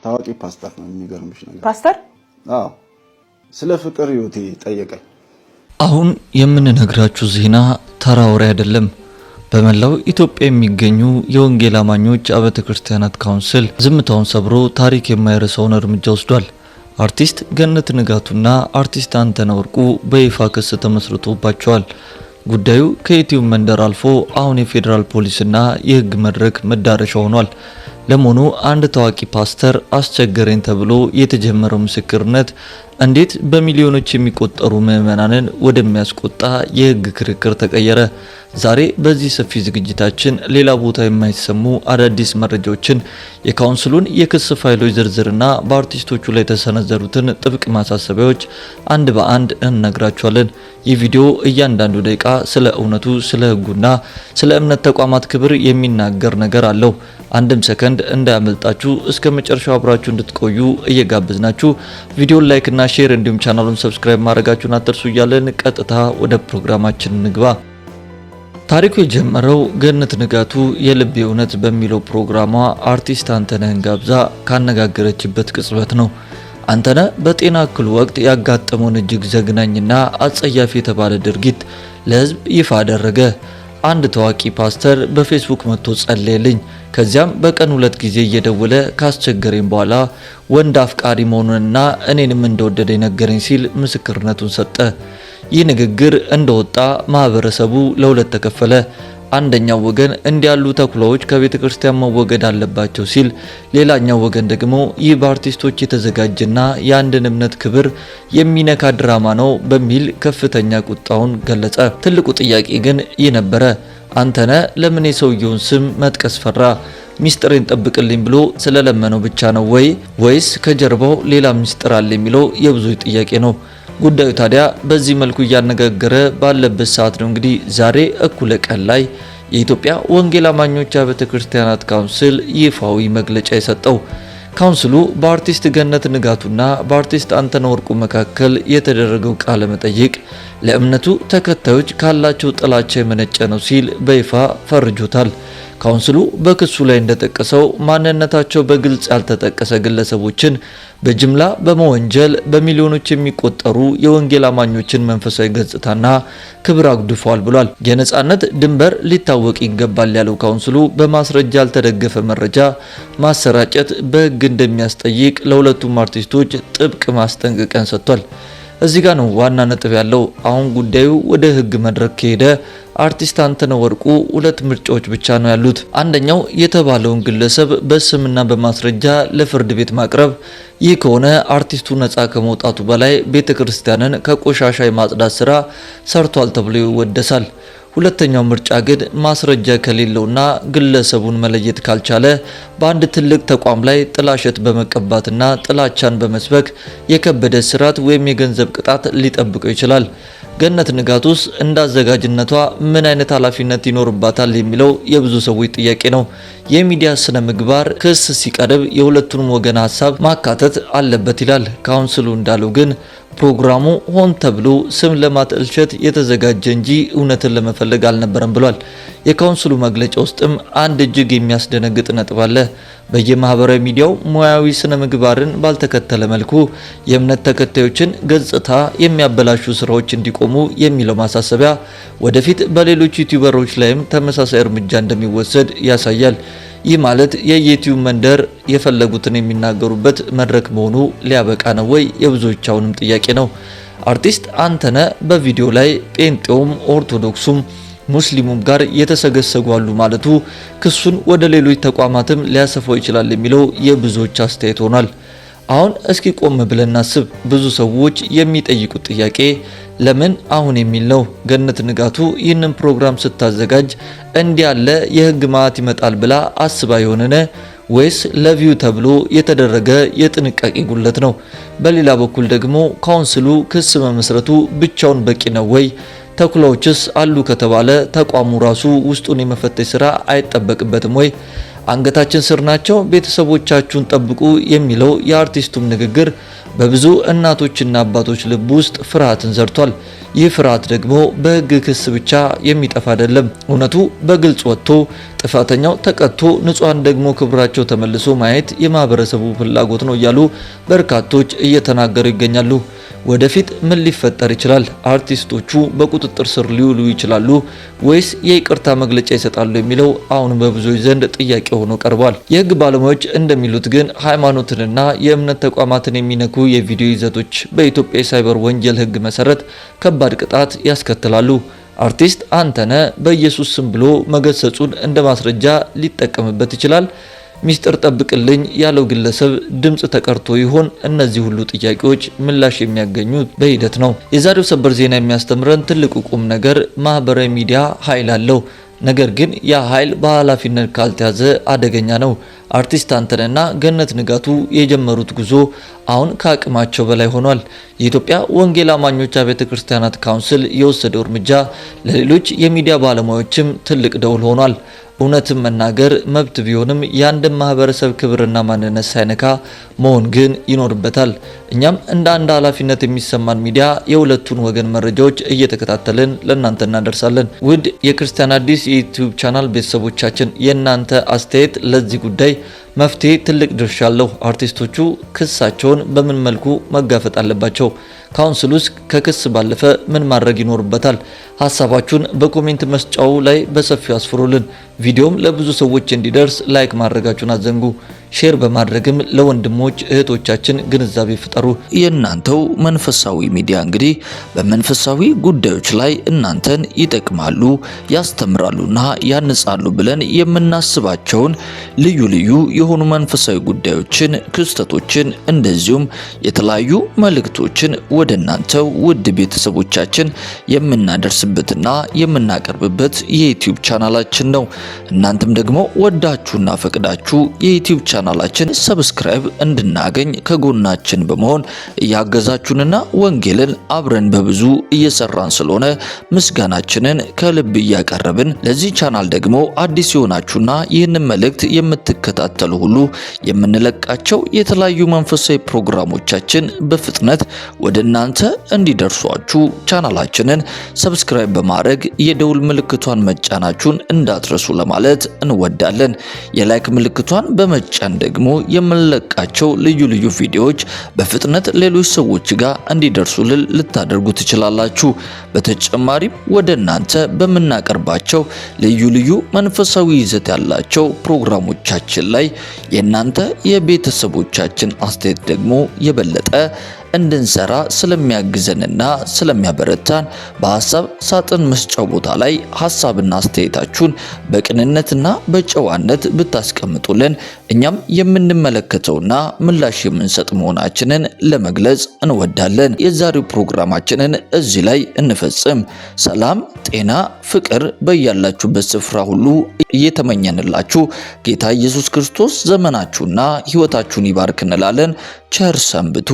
ታዋቂ ፓስተር ነው የሚገርምሽ ነገር ፓስተር ስለ ፍቅር ህይወቴ ጠየቀኝ። አሁን የምንነግራችሁ ዜና ተራ ወሬ አይደለም። በመላው ኢትዮጵያ የሚገኙ የወንጌል አማኞች አብያተ ክርስቲያናት ካውንስል ዝምታውን ሰብሮ ታሪክ የማይረሳውን እርምጃ ወስዷል። አርቲስት ገነት ንጋቱና አርቲስት አንተነህ ወርቁ በይፋ ክስ ተመስርቶባቸዋል። ጉዳዩ ከዩቲዩብ መንደር አልፎ አሁን የፌዴራል ፖሊስና የህግ መድረክ መዳረሻ ሆኗል። ለመሆኑ አንድ ታዋቂ ፓስተር አስቸገረኝ ተብሎ የተጀመረው ምስክርነት እንዴት በሚሊዮኖች የሚቆጠሩ ምዕመናንን ወደሚያስቆጣ የህግ ክርክር ተቀየረ? ዛሬ በዚህ ሰፊ ዝግጅታችን ሌላ ቦታ የማይሰሙ አዳዲስ መረጃዎችን፣ የካውንስሉን የክስ ፋይሎች ዝርዝርና በአርቲስቶቹ ላይ የተሰነዘሩትን ጥብቅ ማሳሰቢያዎች አንድ በአንድ እንነግራችኋለን። ይህ ቪዲዮ እያንዳንዱ ደቂቃ ስለ እውነቱ፣ ስለ ህጉና ስለ እምነት ተቋማት ክብር የሚናገር ነገር አለው። አንድም ሰከንድ እንዳያመልጣችሁ እስከ መጨረሻው አብራችሁ እንድትቆዩ እየጋበዝናችሁ ቪዲዮን ላይክ እና ሼር እንዲሁም ቻናሉን ሰብስክራይብ ማድረጋችሁን አትርሱ እያለን ቀጥታ ወደ ፕሮግራማችን እንግባ። ታሪኩ የጀመረው ገነት ንጋቱ የልብ እውነት በሚለው ፕሮግራሟ አርቲስት አንተነህን ጋብዛ ካነጋገረችበት ቅጽበት ነው። አንተነህ በጤና እክሉ ወቅት ያጋጠመውን እጅግ ዘግናኝና አጸያፊ የተባለ ድርጊት ለህዝብ ይፋ አደረገ። አንድ ታዋቂ ፓስተር በፌስቡክ መጥቶ ጸለየልኝ፣ ከዚያም በቀን 2 ጊዜ እየደወለ ካስቸገረኝ በኋላ ወንድ አፍቃሪ መሆኑንና እኔንም እንደወደደ ነገረኝ ሲል ምስክርነቱን ሰጠ። ይህ ንግግር እንደወጣ ማህበረሰቡ ለሁለት ተከፈለ። አንደኛው ወገን እንዲያሉ ተኩላዎች ከቤተ ክርስቲያን መወገድ አለባቸው ሲል፣ ሌላኛው ወገን ደግሞ ይህ በአርቲስቶች የተዘጋጀና የአንድን እምነት ክብር የሚነካ ድራማ ነው በሚል ከፍተኛ ቁጣውን ገለጸ። ትልቁ ጥያቄ ግን ይህ ነበረ። አንተነህ ለምን የሰውየውን ስም መጥቀስ ፈራ? ሚስጥሬን ጠብቅልኝ ብሎ ስለለመነው ብቻ ነው ወይስ ከጀርባው ሌላ ሚስጥር አለ የሚለው የብዙዎች ጥያቄ ነው። ጉዳዩ ታዲያ በዚህ መልኩ እያነጋገረ ባለበት ሰዓት ነው እንግዲህ ዛሬ እኩለ ቀን ላይ የኢትዮጵያ ወንጌል አማኞች አብያተ ክርስቲያናት ካውንስል ይፋዊ መግለጫ የሰጠው። ካውንስሉ በአርቲስት ገነት ንጋቱና በአርቲስት አንተነህ ወርቁ መካከል የተደረገው ቃለ መጠይቅ ለእምነቱ ተከታዮች ካላቸው ጥላቻ የመነጨ ነው ሲል በይፋ ፈርጆታል። ካውንስሉ በክሱ ላይ እንደጠቀሰው ማንነታቸው በግልጽ ያልተጠቀሰ ግለሰቦችን በጅምላ በመወንጀል በሚሊዮኖች የሚቆጠሩ የወንጌል አማኞችን መንፈሳዊ ገጽታና ክብር አጉድፏል ብሏል። የነጻነት ድንበር ሊታወቅ ይገባል ያለው ካውንስሉ በማስረጃ ያልተደገፈ መረጃ ማሰራጨት በሕግ እንደሚያስጠይቅ ለሁለቱም አርቲስቶች ጥብቅ ማስጠንቀቂያን ሰጥቷል። እዚህ ጋር ነው ዋና ነጥብ ያለው። አሁን ጉዳዩ ወደ ሕግ መድረክ ከሄደ አርቲስት አንተነህ ወርቁ 2 ምርጫዎች ብቻ ነው ያሉት። አንደኛው የተባለውን ግለሰብ በስምና በማስረጃ ለፍርድ ቤት ማቅረብ። ይህ ከሆነ አርቲስቱ ነፃ ከመውጣቱ በላይ ቤተክርስቲያንን ከቆሻሻ የማጽዳት ስራ ሰርቷል ተብሎ ይወደሳል። ሁለተኛው ምርጫ ግን ማስረጃ ከሌለውና ግለሰቡን መለየት ካልቻለ በአንድ ትልቅ ተቋም ላይ ጥላሸት በመቀባትና ጥላቻን በመስበክ የከበደ እስራት ወይም የገንዘብ ቅጣት ሊጠብቀው ይችላል። ገነት ንጋቱስ እንዳዘጋጅነቷ ምን አይነት ኃላፊነት ይኖርባታል የሚለው የብዙ ሰዎች ጥያቄ ነው። የሚዲያ ስነ ምግባር ክስ ሲቀርብ የሁለቱንም ወገን ሀሳብ ማካተት አለበት ይላል። ካውንስሉ እንዳለው ግን ፕሮግራሙ ሆን ተብሎ ስም ለማጥልሸት የተዘጋጀ እንጂ እውነትን ለመፈለግ አልነበረም ብሏል። የካውንስሉ መግለጫ ውስጥም አንድ እጅግ የሚያስደነግጥ ነጥብ አለ። በየማህበራዊ ሚዲያው ሙያዊ ስነ ምግባርን ባልተከተለ መልኩ የእምነት ተከታዮችን ገጽታ የሚያበላሹ ስራዎች እንዲቆሙ የሚለው ማሳሰቢያ ወደፊት በሌሎች ዩቲዩበሮች ላይም ተመሳሳይ እርምጃ እንደሚወሰድ ያሳያል። ይህ ማለት የዩቲዩብ መንደር የፈለጉትን የሚናገሩበት መድረክ መሆኑ ሊያበቃ ነው ወይ? የብዙዎቻውንም ጥያቄ ነው። አርቲስት አንተነህ በቪዲዮ ላይ ጴንጤውም ኦርቶዶክሱም ሙስሊሙም ጋር የተሰገሰጉ አሉ ማለቱ ክሱን ወደ ሌሎች ተቋማትም ሊያሰፋው ይችላል የሚለው የብዙዎች አስተያየት ሆኗል። አሁን እስኪ ቆም ብለን እናስብ። ብዙ ሰዎች የሚጠይቁት ጥያቄ ለምን አሁን የሚል ነው። ገነት ንጋቱ ይህንን ፕሮግራም ስታዘጋጅ እንዲህ ያለ የህግ ማዕት ይመጣል ብላ አስባ የሆነነ ወይስ ለቪው ተብሎ የተደረገ የጥንቃቄ ጉድለት ነው? በሌላ በኩል ደግሞ ካውንስሉ ክስ መመስረቱ ብቻውን በቂ ነው ወይ? ተኩላዎችስ አሉ ከተባለ ተቋሙ ራሱ ውስጡን የመፈተሽ ስራ አይጠበቅበትም ወይ? አንገታችን ስር ናቸው፣ ቤተሰቦቻችሁን ጠብቁ የሚለው የአርቲስቱም ንግግር በብዙ እናቶችና አባቶች ልብ ውስጥ ፍርሃትን ዘርቷል። ይህ ፍርሃት ደግሞ በሕግ ክስ ብቻ የሚጠፋ አይደለም። እውነቱ በግልጽ ወጥቶ ጥፋተኛው ተቀጥቶ ንጹሃን ደግሞ ክብራቸው ተመልሶ ማየት የማህበረሰቡ ፍላጎት ነው እያሉ በርካቶች እየተናገሩ ይገኛሉ። ወደፊት ምን ሊፈጠር ይችላል? አርቲስቶቹ በቁጥጥር ስር ሊውሉ ይችላሉ ወይስ የይቅርታ መግለጫ ይሰጣሉ የሚለው አሁን በብዙዎች ዘንድ ጥያቄ ሆኖ ቀርቧል። የህግ ባለሙያዎች እንደሚሉት ግን ሃይማኖትንና የእምነት ተቋማትን የሚነኩ የቪዲዮ ይዘቶች በኢትዮጵያ የሳይበር ወንጀል ህግ መሰረት ከባድ ቅጣት ያስከትላሉ። አርቲስት አንተነህ በኢየሱስ ስም ብሎ መገሰጹን እንደ ማስረጃ ሊጠቀምበት ይችላል። ሚስጥር ጠብቅልኝ ያለው ግለሰብ ድምጽ ተቀርቶ ይሆን? እነዚህ ሁሉ ጥያቄዎች ምላሽ የሚያገኙት በሂደት ነው። የዛሬው ሰበር ዜና የሚያስተምረን ትልቁ ቁም ነገር ማህበራዊ ሚዲያ ኃይል አለው። ነገር ግን ያ ኃይል በኃላፊነት ካልተያዘ አደገኛ ነው። አርቲስት አንተነህና ገነት ንጋቱ የጀመሩት ጉዞ አሁን ከአቅማቸው በላይ ሆኗል። የኢትዮጵያ ወንጌል አማኞች አብያተ ክርስቲያናት ካውንስል የወሰደው እርምጃ ለሌሎች የሚዲያ ባለሙያዎችም ትልቅ ደውል ሆኗል። እውነትን መናገር መብት ቢሆንም የአንድን ማህበረሰብ ክብርና ማንነት ሳይነካ መሆን ግን ይኖርበታል። እኛም እንደ አንድ ኃላፊነት የሚሰማን ሚዲያ የሁለቱን ወገን መረጃዎች እየተከታተልን ለእናንተ እናደርሳለን። ውድ የክርስቲያን አዲስ የዩቲዩብ ቻናል ቤተሰቦቻችን የእናንተ አስተያየት ለዚህ ጉዳይ መፍትሄ ትልቅ ድርሻ አለው። አርቲስቶቹ ክሳቸውን በምን መልኩ መጋፈጥ አለባቸው? ካውንስሉስ ከክስ ባለፈ ምን ማድረግ ይኖርበታል? ሐሳባችሁን በኮሜንት መስጫው ላይ በሰፊው አስፍሩልን። ቪዲዮም ለብዙ ሰዎች እንዲደርስ ላይክ ማድረጋችሁን አትዘንጉ። ሼር በማድረግም ለወንድሞች እህቶቻችን ግንዛቤ ፍጠሩ። የእናንተው መንፈሳዊ ሚዲያ እንግዲህ በመንፈሳዊ ጉዳዮች ላይ እናንተን ይጠቅማሉ፣ ያስተምራሉና ያንጻሉ ብለን የምናስባቸውን ልዩ ልዩ የሆኑ መንፈሳዊ ጉዳዮችን፣ ክስተቶችን እንደዚሁም የተለያዩ መልእክቶችን ወደ እናንተው ውድ ቤተሰቦቻችን የምናደርስበትና የምናቀርብበት የዩቲዩብ ቻናላችን ነው። እናንተም ደግሞ ወዳችሁና ፈቅዳችሁ የዩቲዩብ ቻናላችን ሰብስክራይብ እንድናገኝ ከጎናችን በመሆን እያገዛችሁንና ወንጌልን አብረን በብዙ እየሰራን ስለሆነ ምስጋናችንን ከልብ እያቀረብን ለዚህ ቻናል ደግሞ አዲስ የሆናችሁና ይህንን መልእክት የምትከታተሉ ሁሉ የምንለቃቸው የተለያዩ መንፈሳዊ ፕሮግራሞቻችን በፍጥነት ወደ እናንተ እንዲደርሷችሁ ቻናላችንን ሰብስክራይብ በማድረግ የደውል ምልክቷን መጫናችሁን እንዳትረሱ ለማለት እንወዳለን። የላይክ ምልክቷን በመጫን ደግሞ የምንለቃቸው ልዩ ልዩ ቪዲዮዎች በፍጥነት ሌሎች ሰዎች ጋር እንዲደርሱልን ልታደርጉ ትችላላችሁ። በተጨማሪም ወደ እናንተ በምናቀርባቸው ልዩ ልዩ መንፈሳዊ ይዘት ያላቸው ፕሮግራሞቻችን ላይ የእናንተ የቤተሰቦቻችን አስተያየት ደግሞ የበለጠ እንድንሰራ ስለሚያግዘንና ስለሚያበረታን በሐሳብ ሳጥን መስጫው ቦታ ላይ ሐሳብና አስተያየታችሁን በቅንነትና በጨዋነት ብታስቀምጡልን እኛም የምንመለከተውና ምላሽ የምንሰጥ መሆናችንን ለመግለጽ እንወዳለን። የዛሬው ፕሮግራማችንን እዚህ ላይ እንፈጽም። ሰላም፣ ጤና፣ ፍቅር በያላችሁበት ስፍራ ሁሉ እየተመኘንላችሁ ጌታ ኢየሱስ ክርስቶስ ዘመናችሁና ሕይወታችሁን ይባርክ እንላለን። ቸር ሰንብቱ።